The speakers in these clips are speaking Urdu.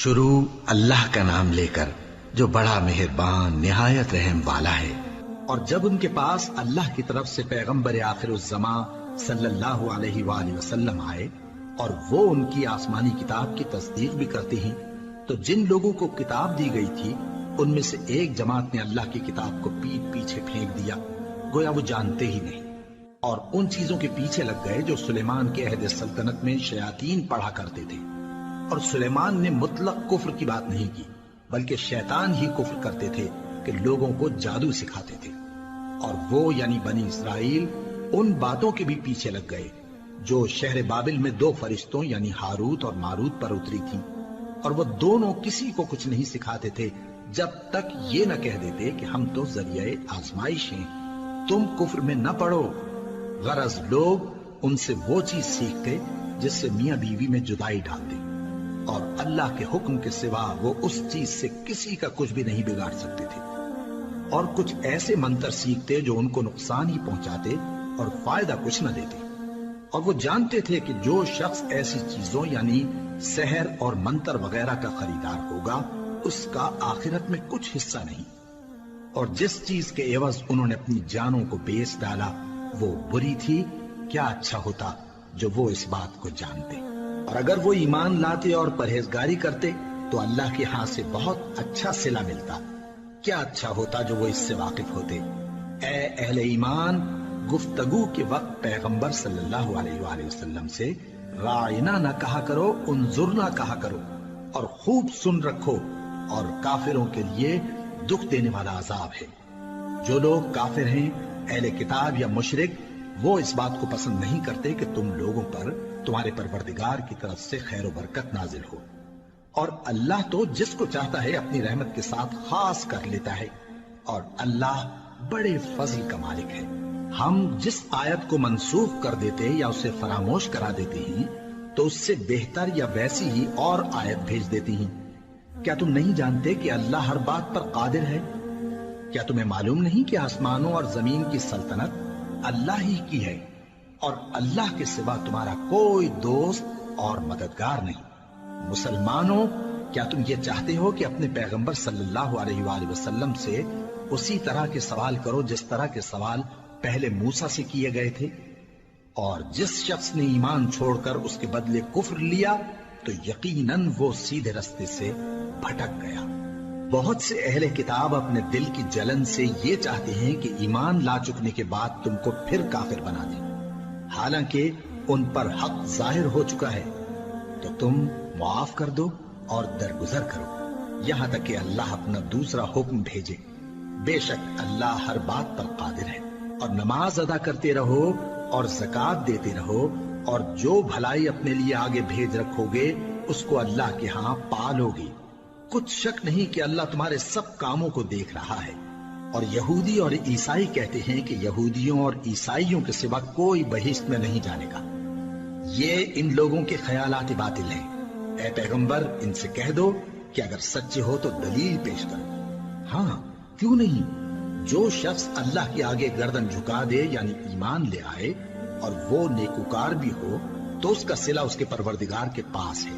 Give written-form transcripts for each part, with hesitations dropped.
شروع اللہ کا نام لے کر جو بڑا مہربان نہایت رحم والا ہے۔ اور جب ان کے پاس اللہ کی طرف سے پیغمبر آخر الزماں صلی اللہ علیہ وآلہ وسلم آئے اور وہ ان کی آسمانی کتاب کی تصدیق بھی کرتے ہیں، تو جن لوگوں کو کتاب دی گئی تھی ان میں سے ایک جماعت نے اللہ کی کتاب کو پیٹ پیچھے پھینک دیا، گویا وہ جانتے ہی نہیں، اور ان چیزوں کے پیچھے لگ گئے جو سلیمان کے عہد سلطنت میں شیاطین پڑھا کرتے تھے۔ اور سلیمان نے مطلق کفر کی بات نہیں کی، بلکہ شیطان ہی کفر کرتے تھے کہ لوگوں کو جادو سکھاتے تھے، اور وہ یعنی بنی اسرائیل ان باتوں کے بھی پیچھے لگ گئے جو شہر بابل میں دو فرشتوں یعنی ہاروت اور ماروت پر اتری تھی، اور وہ دونوں کسی کو کچھ نہیں سکھاتے تھے جب تک یہ نہ کہہ دیتے کہ ہم تو ذریعہ آزمائش ہیں، تم کفر میں نہ پڑو۔ غرض لوگ ان سے وہ چیز سیکھتے جس سے میاں بیوی میں جدائی ڈال دے، اور اللہ کے حکم کے سوا وہ اس چیز سے کسی کا کچھ بھی نہیں بگاڑ سکتے تھے، اور کچھ ایسے منتر سیکھتے جو ان کو نقصان ہی پہنچاتے اور فائدہ کچھ نہ دیتے، اور وہ جانتے تھے کہ جو شخص ایسی چیزوں یعنی سحر اور منتر وغیرہ کا خریدار ہوگا اس کا آخرت میں کچھ حصہ نہیں، اور جس چیز کے عوض انہوں نے اپنی جانوں کو بیچ ڈالا وہ بری تھی، کیا اچھا ہوتا جو وہ اس بات کو جانتے، اور اگر وہ ایمان لاتے اور پرہیزگاری کرتے تو اللہ کے ہاں سے بہت اچھا صلہ ملتا، کیا اچھا ہوتا جو وہ اس سے واقف ہوتے۔ اے اہل ایمان، گفتگو کے وقت پیغمبر صلی اللہ علیہ وآلہ وسلم سے رائنا نہ کہا کرو، انظرنا کہا کرو، اور خوب سن رکھو، اور کافروں کے لیے دکھ دینے والا عذاب ہے۔ جو لوگ کافر ہیں، اہل کتاب یا مشرک، وہ اس بات کو پسند نہیں کرتے کہ تم لوگوں پر تمہارے پروردگار کی طرف سے خیر و برکت نازل ہو، اور اللہ تو جس کو چاہتا ہے اپنی رحمت کے ساتھ خاص کر لیتا ہے، اور اللہ بڑے فضل کا مالک ہے۔ ہم جس آیت کو منسوخ کر دیتے یا اسے فراموش کرا دیتے ہیں تو اس سے بہتر یا ویسی ہی اور آیت بھیج دیتے ہیں۔ کیا تم نہیں جانتے کہ اللہ ہر بات پر قادر ہے؟ کیا تمہیں معلوم نہیں کہ آسمانوں اور زمین کی سلطنت اللہ ہی کی ہے، اور اللہ کے سوا تمہارا کوئی دوست اور مددگار نہیں؟ مسلمانوں، کیا تم یہ چاہتے ہو کہ اپنے پیغمبر صلی اللہ علیہ وآلہ وسلم سے اسی طرح کے سوال کرو جس طرح کے سوال پہلے موسیٰ سے کیے گئے تھے؟ اور جس شخص نے ایمان چھوڑ کر اس کے بدلے کفر لیا تو یقیناً وہ سیدھے رستے سے بھٹک گیا۔ بہت سے اہل کتاب اپنے دل کی جلن سے یہ چاہتے ہیں کہ ایمان لا چکنے کے بعد تم کو پھر کافر بنا دیں، حالانکہ ان پر حق ظاہر ہو چکا ہے، تو تم معاف کر دو اور درگزر کرو یہاں تک کہ اللہ اپنا دوسرا حکم بھیجے۔ بے شک اللہ ہر بات پر قادر ہے۔ اور نماز ادا کرتے رہو اور زکوٰۃ دیتے رہو، اور جو بھلائی اپنے لیے آگے بھیج رکھو گے اس کو اللہ کے ہاں پالو گے۔ کچھ شک نہیں کہ اللہ تمہارے سب کاموں کو دیکھ رہا ہے۔ اور یہودی اور عیسائی کہتے ہیں کہ یہودیوں اور عیسائیوں کے سوا کوئی بہشت میں نہیں جانے گا۔ یہ ان لوگوں کے خیالات باطل ہیں۔ اے پیغمبر، ان سے کہہ دو کہ اگر سچے ہو تو دلیل پیش کرو۔ ہاں، کیوں نہیں؟ جو شخص اللہ کے آگے گردن جھکا دے یعنی ایمان لے آئے اور وہ نیکوکار بھی ہو تو اس کا صلہ اس کے پروردگار کے پاس ہے،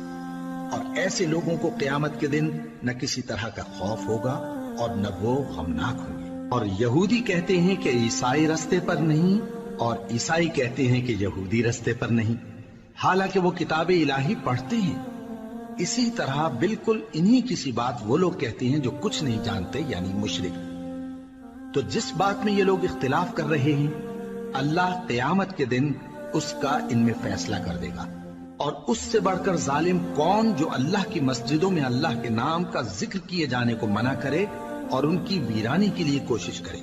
اور ایسے لوگوں کو قیامت کے دن نہ کسی طرح کا خوف ہوگا اور نہ وہ غمناک ہوں گے۔ اور یہودی کہتے ہیں کہ عیسائی رستے پر نہیں، اور عیسائی کہتے ہیں کہ یہودی رستے پر نہیں، حالانکہ وہ کتاب الہی پڑھتے ہیں۔ اسی طرح بالکل انہی کسی بات وہ لوگ کہتے ہیں جو کچھ نہیں جانتے یعنی مشرک۔ تو جس بات میں یہ لوگ اختلاف کر رہے ہیں اللہ قیامت کے دن اس کا ان میں فیصلہ کر دے گا، اور اس سے بڑھ کر ظالم کون جو اللہ کی مسجدوں میں اللہ کے نام کا ذکر کیے جانے کو منع کرے اور ان کی ویرانی کے لیے کوشش کرے۔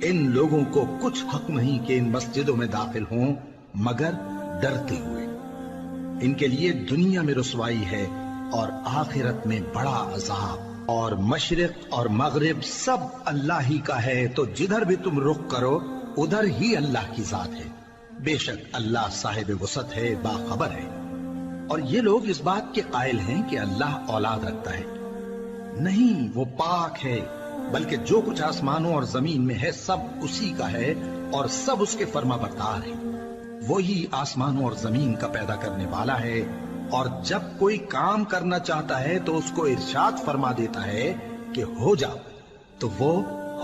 ان لوگوں کو کچھ حق نہیں کہ ان مسجدوں میں داخل ہوں مگر ڈرتے ہوئے۔ ان کے لیے دنیا میں رسوائی ہے اور آخرت میں بڑا عذاب۔ اور مشرق اور مغرب سب اللہ ہی کا ہے، تو جدھر بھی تم رخ کرو ادھر ہی اللہ کی ذات ہے۔ بے شک اللہ صاحب وسعت ہے، باخبر ہے۔ اور یہ لوگ اس بات کے قائل ہیں کہ اللہ اولاد رکھتا ہے۔ نہیں، وہ پاک ہے، بلکہ جو کچھ آسمانوں اور زمین میں ہے سب اسی کا ہے، اور سب اس کے فرما بردار ہیں۔ وہی آسمانوں اور زمین کا پیدا کرنے والا ہے، اور جب کوئی کام کرنا چاہتا ہے تو اس کو ارشاد فرما دیتا ہے کہ ہو جاؤ، تو وہ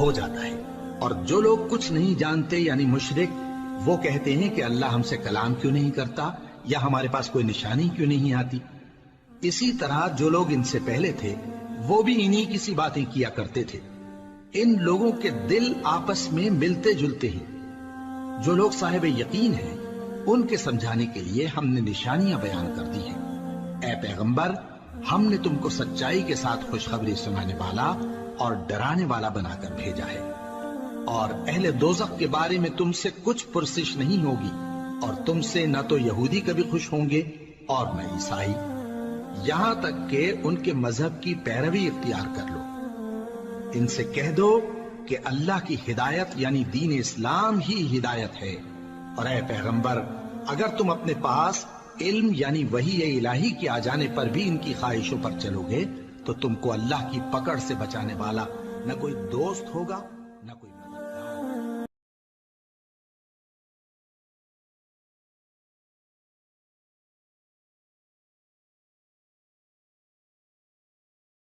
ہو جاتا ہے۔ اور جو لوگ کچھ نہیں جانتے یعنی مشرک، وہ کہتے ہیں کہ اللہ ہم سے کلام کیوں نہیں کرتا، یا ہمارے پاس کوئی نشانی کیوں نہیں آتی۔ اسی طرح جو لوگ ان سے پہلے تھے وہ بھی انہی کسی باتیں کیا کرتے تھے۔ ان لوگوں کے دل آپس میں ملتے جلتے ہیں۔ جو لوگ صاحب یقین ہیں ان کے سمجھانے کے لیے ہم نے نشانیاں بیان کر دی ہیں۔ اے پیغمبر، ہم نے تم کو سچائی کے ساتھ خوشخبری سنانے والا اور ڈرانے والا بنا کر بھیجا ہے، اور اہل دوزخ کے بارے میں تم سے کچھ پرسش نہیں ہوگی، اور تم سے نہ تو یہودی کبھی خوش ہوں گے اور نہ عیسائی، یہاں تک کہ ان کے مذہب کی پیروی اختیار کر لو۔ ان سے کہہ دو کہ اللہ کی ہدایت یعنی دین اسلام ہی ہدایت ہے، اور اے پیغمبر، اگر تم اپنے پاس علم یعنی وحی الہی کے آ جانے پر بھی ان کی خواہشوں پر چلو گے تو تم کو اللہ کی پکڑ سے بچانے والا نہ کوئی دوست ہوگا نہ کوئی